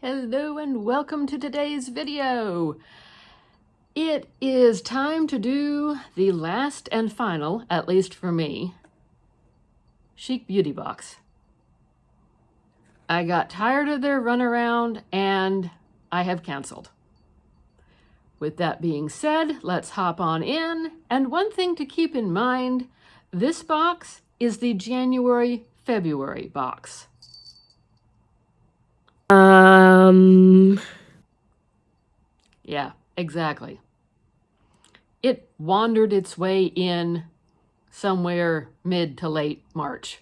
Hello and welcome to today's video. It is time to do the last and final, at least for me, Chic Beauty Box. I got tired of their runaround and I have canceled. With that being said, let's hop on in. And one thing to keep in mind, this box is the January-February box. Yeah, exactly. It wandered its way in somewhere mid to late March.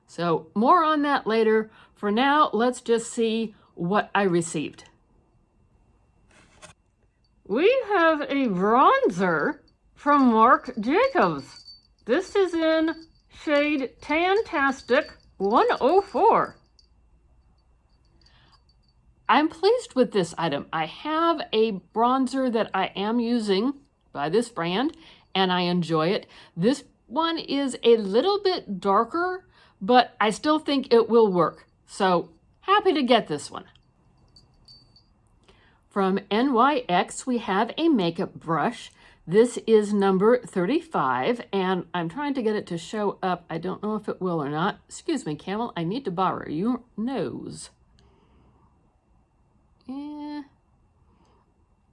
So more on that later. For now, let's just see what I received. We have a bronzer from Marc Jacobs. This is in shade Tantastic 104. I'm pleased with this item. I have a bronzer that I am using by this brand, and I enjoy it. This one is a little bit darker, but I still think it will work. So happy to get this one. From NYX, we have a makeup brush. This is number 35, and I'm trying to get it to show up. I don't know if it will or not. Excuse me, Camel, I need to borrow your nose.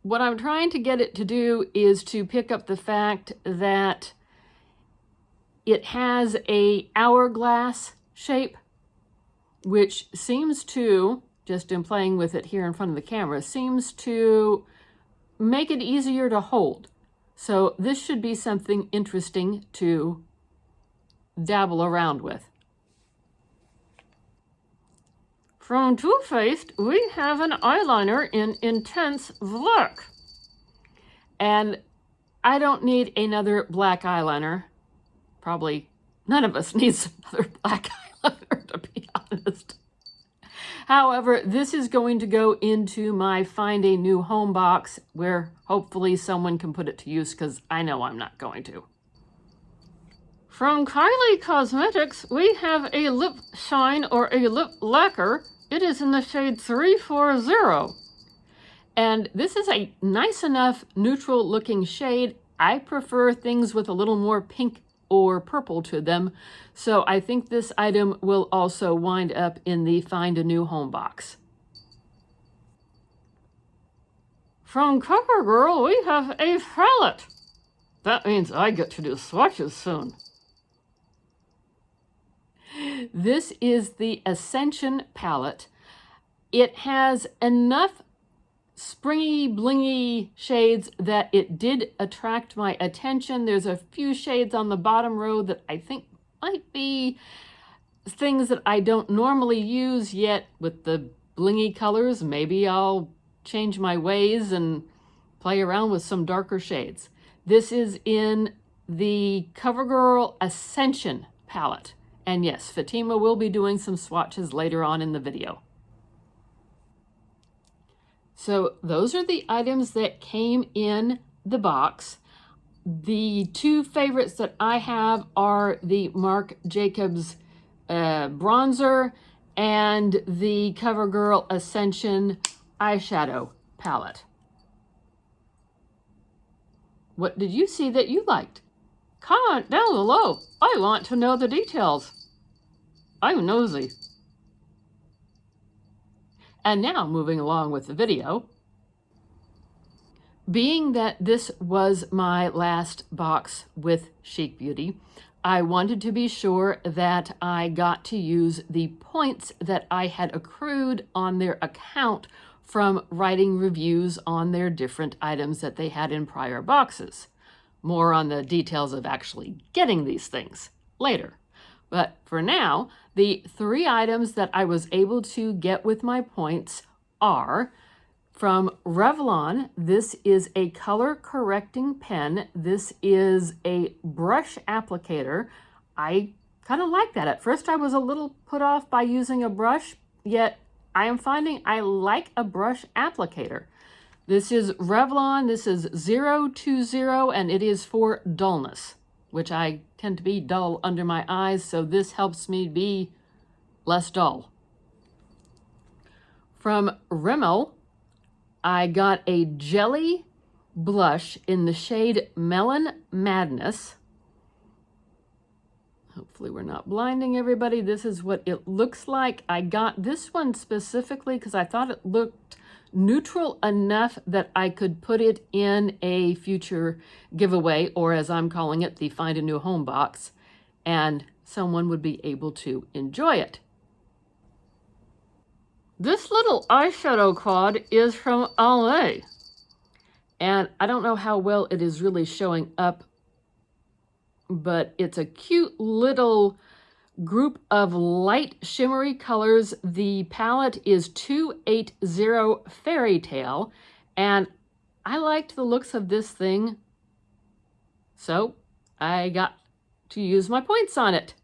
What I'm trying to get it to do is to pick up the fact that it has a hourglass shape, which seems to, just in playing with it here in front of the camera, seems to make it easier to hold. So this should be something interesting to dabble around with. From Too Faced, we have an eyeliner in Intense Black. And I don't need another black eyeliner. Probably none of us needs another black eyeliner, to be honest. However, this is going to go into my Find a New Home box where hopefully someone can put it to use, because I know I'm not going to. From kyliecosmetics, we have a lip shine or a lip lacquer. It is in the shade 340. And this is a nice enough neutral looking shade. I prefer things with a little more pink or purple to them. So I think this item will also wind up in the Find a New Home box. From CoverGirl, we have a palette. That means I get to do swatches soon. This is the Ascension palette. It has enough springy, blingy shades that it did attract my attention. There's a few shades on the bottom row that I think might be things that I don't normally use yet with the blingy colors. Maybe I'll change my ways and play around with some darker shades. This is in the CoverGirl Ascension palette. And yes, Fatima will be doing some swatches later on in the video. So those are the items that came in the box. The two favorites that I have are the Marc Jacobs bronzer and the CoverGirl Ascension eyeshadow palette. What did you see that you liked? Comment down below. I want to know the details. I'm nosy. And now, moving along with the video. Being that this was my last box with Chic Beauty, I wanted to be sure that I got to use the points that I had accrued on their account from writing reviews on their different items that they had in prior boxes. More on the details of actually getting these things later. But for now, the three items that I was able to get with my points are from Revlon. This is a color correcting pen. This is a brush applicator. I kind of like that. At first I was a little put off by using a brush, yet I am finding I like a brush applicator. This is Revlon. This is 020, and it is for dullness, which I tend to be dull under my eyes, so this helps me be less dull. From Rimmel, I got a jelly blush in the shade Melon Madness. Hopefully we're not blinding everybody. This is what it looks like. I got this one specifically because I thought it looked neutral enough that I could put it in a future giveaway, or as I'm calling it, the Find a New Home box, and someone would be able to enjoy it. This little eyeshadow quad is from Almay, and I don't know how well it is really showing up, but it's a cute little group of light shimmery colors. The palette is 280 Fairy Tale, and I liked the looks of this thing, so I got to use my points on it.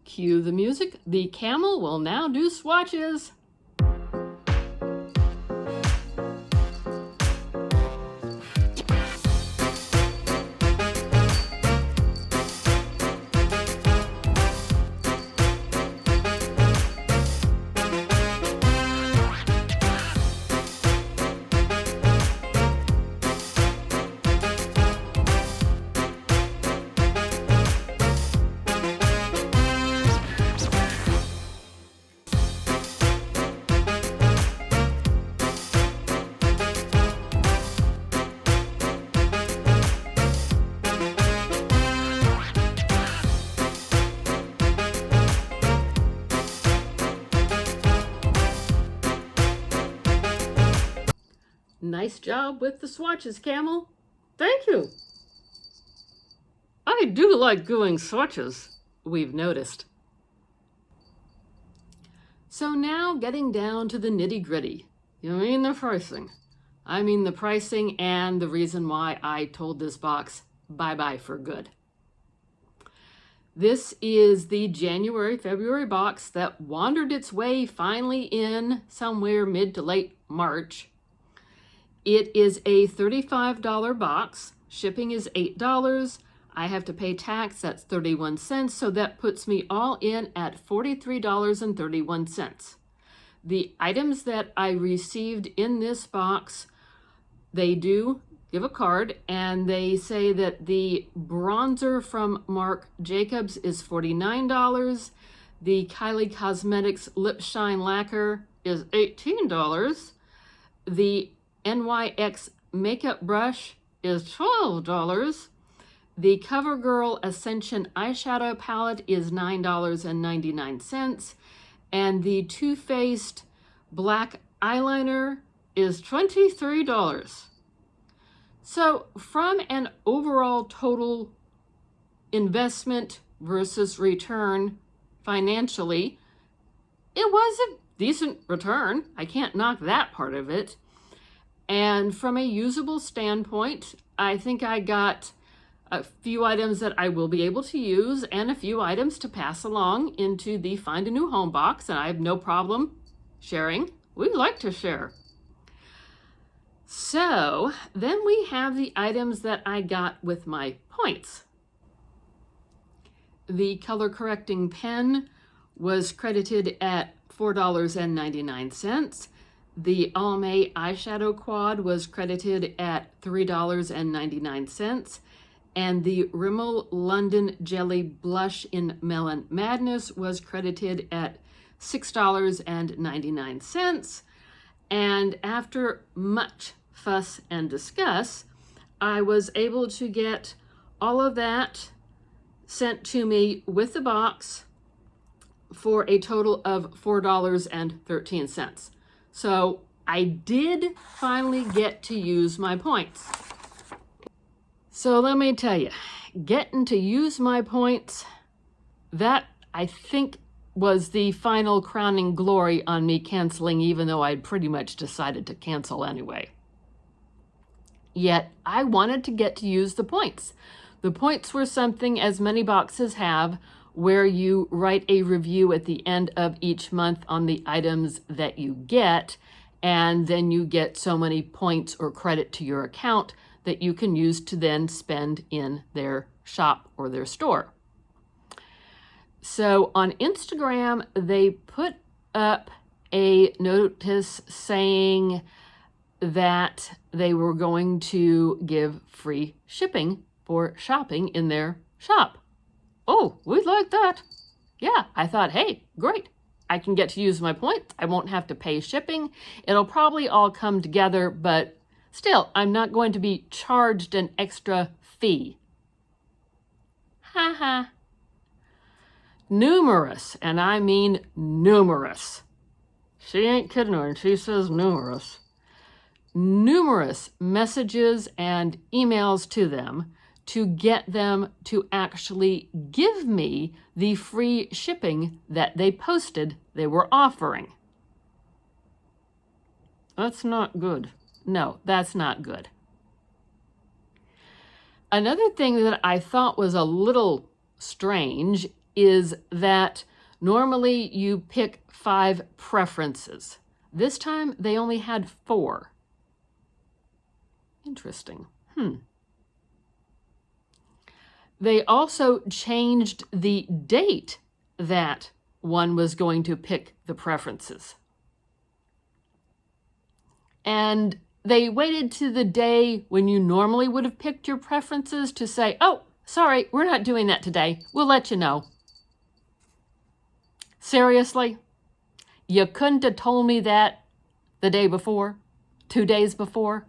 Cue the music. The camel will now do swatches. Nice job with the swatches, Camel. Thank you. I do like doing swatches, we've noticed. So now getting down to the nitty-gritty. You mean the pricing? I mean the pricing and the reason why I told this box bye-bye for good. This is the January-February box that wandered its way finally in somewhere mid to late March. It is a $35 box. Shipping is $8. I have to pay tax, that's 31 cents, so that puts me all in at $43.31. The items that I received in this box, they do give a card, and they say that the bronzer from Marc Jacobs is $49. The Kylie Cosmetics Lip Shine Lacquer is $18. The NYX makeup brush is $12. The CoverGirl Ascension eyeshadow palette is $9.99. And the Too Faced black eyeliner is $23. So from an overall total investment versus return financially, it was a decent return. I can't knock that part of it. And from a usable standpoint, I think I got a few items that I will be able to use and a few items to pass along into the Find a New Home box, and I have no problem sharing. We like to share. So then we have the items that I got with my points. The color correcting pen was credited at $4.99. The Almay eyeshadow quad was credited at $3.99. And the Rimmel London Jelly Blush in Melon Madness was credited at $6.99. And after much fuss and discuss, I was able to get all of that sent to me with the box for a total of $4.13. So I did finally get to use my points. So let me tell you, getting to use my points, that I think was the final crowning glory on me canceling, even though I'd pretty much decided to cancel anyway. Yet I wanted to get to use the points. The points were something, as many boxes have, where you write a review at the end of each month on the items that you get, and then you get so many points or credit to your account that you can use to then spend in their shop or their store. So on Instagram, they put up a notice saying that they were going to give free shipping for shopping in their shop. Oh, we'd like that. Yeah, I thought, hey, great. I can get to use my points. I won't have to pay shipping. It'll probably all come together, but still, I'm not going to be charged an extra fee. Ha ha. Numerous, and I mean numerous. She ain't kidding when she says numerous. Numerous messages and emails to them to get them to actually give me the free shipping that they posted they were offering. That's not good. No, that's not good. Another thing that I thought was a little strange is that normally you pick 5 preferences. This time they only had 4. Interesting. They also changed the date that one was going to pick the preferences. And they waited to the day when you normally would have picked your preferences to say, oh, sorry, we're not doing that today. We'll let you know. Seriously? You couldn't have told me that the day before? 2 days before?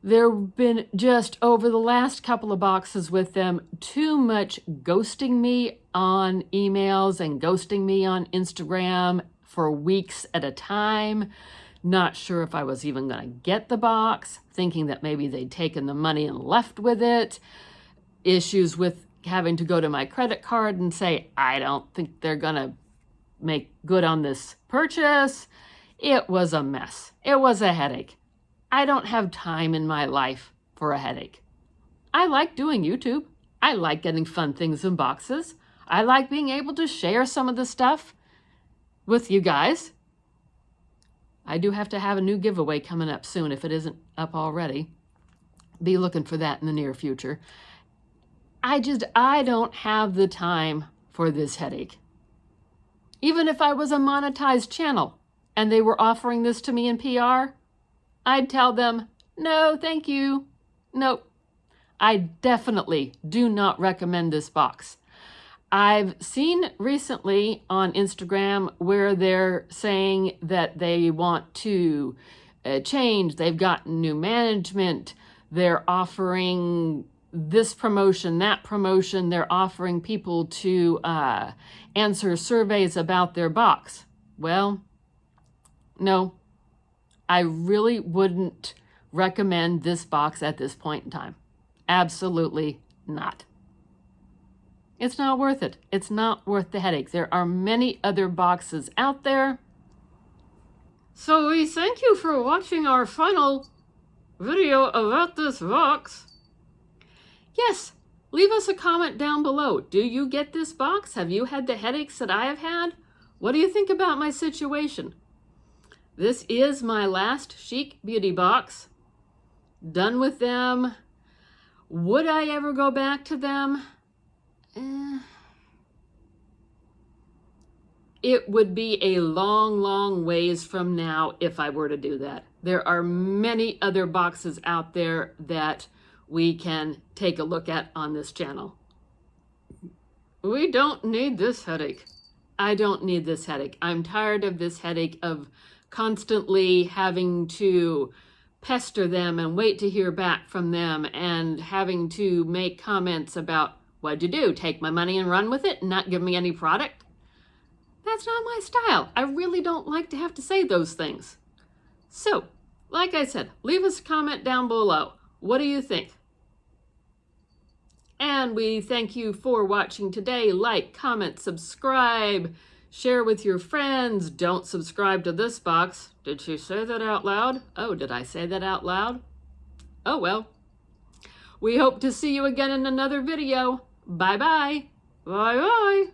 There have been just over the last couple of boxes with them too much ghosting me on emails and ghosting me on Instagram for weeks at a time. Not sure if I was even going to get the box, thinking that maybe they'd taken the money and left with it. Issues with having to go to my credit card and say, I don't think they're going to make good on this purchase. It was a mess. It was a headache. I don't have time in my life for a headache. I like doing YouTube. I like getting fun things in boxes. I like being able to share some of the stuff with you guys. I do have to have a new giveaway coming up soon if it isn't up already. Be looking for that in the near future. I don't have the time for this headache. Even if I was a monetized channel and they were offering this to me in PR, I'd tell them, no, thank you. Nope. I definitely do not recommend this box. I've seen recently on Instagram where they're saying that they want to change. They've gotten new management. They're offering this promotion, that promotion. They're offering people to answer surveys about their box. Well, no. I really wouldn't recommend this box at this point in time. Absolutely not. It's not worth it. It's not worth the headache. There are many other boxes out there. So we thank you for watching our final video about this box. Yes, leave us a comment down below. Do you get this box? Have you had the headaches that I have had? What do you think about my situation? This is my last Chic Beauty box. Done with them. Would I ever go back to them? It would be a long, long ways from now if I were to do that. There are many other boxes out there that we can take a look at on this channel. We don't need this headache. I don't need this headache. I'm tired of this headache of constantly having to pester them and wait to hear back from them and having to make comments about, what'd you do? Take my money and run with it and not give me any product? That's not my style. I really don't like to have to say those things. So, like I said, leave us a comment down below. What do you think? And we thank you for watching today. Like, comment, subscribe, share with your friends. Don't subscribe to this box. Did she say that out loud? Oh, did I say that out loud? Oh, well. We hope to see you again in another video. Bye-bye. Bye-bye.